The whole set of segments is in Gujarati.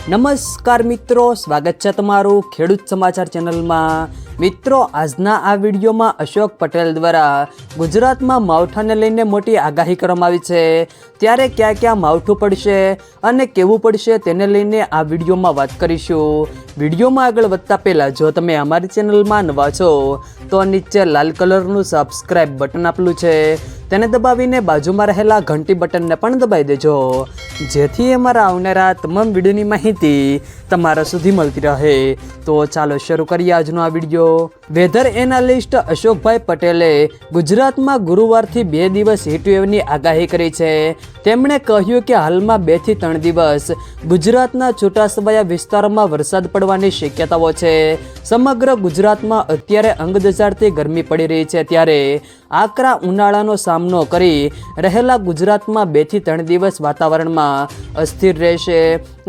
નમસ્કાર મિત્રો, સ્વાગત છે તમારું ખેડૂત સમાચાર ચેનલમાં। મિત્રો, આજના આ વિડીયોમાં અશોક પટેલ દ્વારા ગુજરાતમાં માવઠાને લઈને મોટી આગાહી કરવામાં આવી છે। ત્યારે ક્યાં ક્યાં માવઠું પડશે અને કેવું પડશે તેને લઈને આ વિડીયોમાં વાત કરીશું। વિડીયોમાં આગળ વધતા પહેલાં જો તમે અમારી ચેનલમાં નવા છો તો નીચે લાલ કલરનું સબસ્ક્રાઇબ બટન આપેલું છે તેને દબાવીને બાજુમાં રહેલા ઘંટી બટનને પણ દબાવી દેજો, જેથી અમારા આવનારા તમામ વિડીયોની માહિતી તમારા સુધી મળતી રહે। તો ચાલો શરૂ કરીએ આજનો આ વિડીયો। વેધર એનાલિસ્ટ અશોકભાઈ પટેલે ગુજરાતમાં ગુરુવારથી 2 દિવસ હીટવેવની આગાહી કરી છે। તેમણે કહ્યું કે હાલમાં 2 થી 3 દિવસ ગુજરાતના છૂટાછવાયા વિસ્તારોમાં વરસાદ પડવાની શક્યતાઓ છે। સમગ્ર ગુજરાતમાં અત્યારે અંગદજાડતી ગરમી પડી રહી છે, ત્યારે આકરા ઉનાળાનો સામનો કરી રહેલા ગુજરાતમાં 2 થી 3 દિવસ વાતાવરણમાં અસ્થિર રહેશે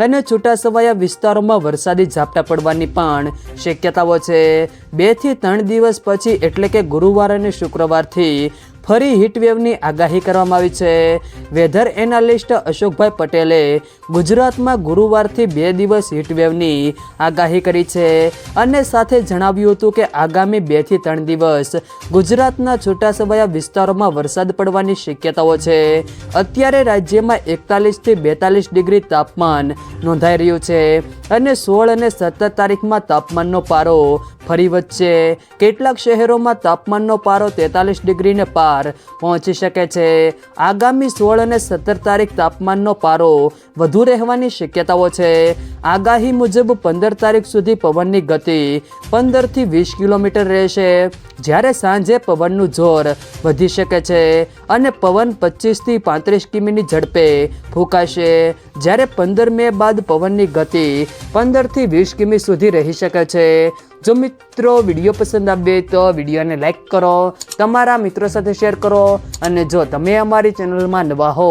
અને છૂટાછવાયા વિસ્તારોમાં વરસાદી ઝાપટા પડવાની પણ શક્યતાઓ છે। 2 થી 3 દિવસ પછી એટલે કે ગુરુવાર અને શુક્રવારથી ફરી હીટવેવની આગાહી કરવામાં આવી છે। વેધર એનાલિસ્ટ અશોકભાઈ પટેલે ગુજરાતમાં ગુરુવારથી 2 દિવસ હીટવેવની આગાહી કરી છે અને સાથે જણાવ્યું હતું કે આગામી 2 થી 3 દિવસ ગુજરાતના છૂટાછવાયા વિસ્તારોમાં વરસાદ પડવાની શક્યતાઓ છે। અત્યારે રાજ્યમાં 41 થી 42 ડિગ્રી તાપમાન નોંધાઈ રહ્યું છે અને 16 અને 17 તારીખમાં તાપમાનનો પારો ફરી વધશે। કેટલાક શહેરોમાં તાપમાનનો પારો 43 ડિગ્રીને પાર પહોંચી શકે છે। આગામી 16 અને 17 તારીખ તાપમાનનો પારો વધુ રહેવાની શક્યતાઓ છે। આગાહી મુજબ 15 તારીખ સુધી પવનની ગતિ 15 થી 20 કિલોમીટર રહેશે, જ્યારે સાંજે પવનનું જોર વધી શકે છે અને પવન 25 થી 35 કિમીની ઝડપે ફૂંકાશે, જ્યારે 15 મે બાદ પવનની ગતિ 15 થી 20 કિમી સુધી રહી શકે છે। જો મિત્રો વિડીયો પસંદ આવે તો વિડીયોને લાઈક કરો, તમારા મિત્રો સાથે શેર કરો અને જો તમે અમારી ચેનલમાં નવા હો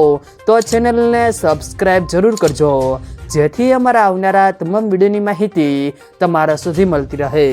તો ચેનલને સબસ્ક્રાઈબ જરૂર કરજો, જેથી અમારા આવનારા તમામ વિડીયોની માહિતી તમારા સુધી મળતી રહે।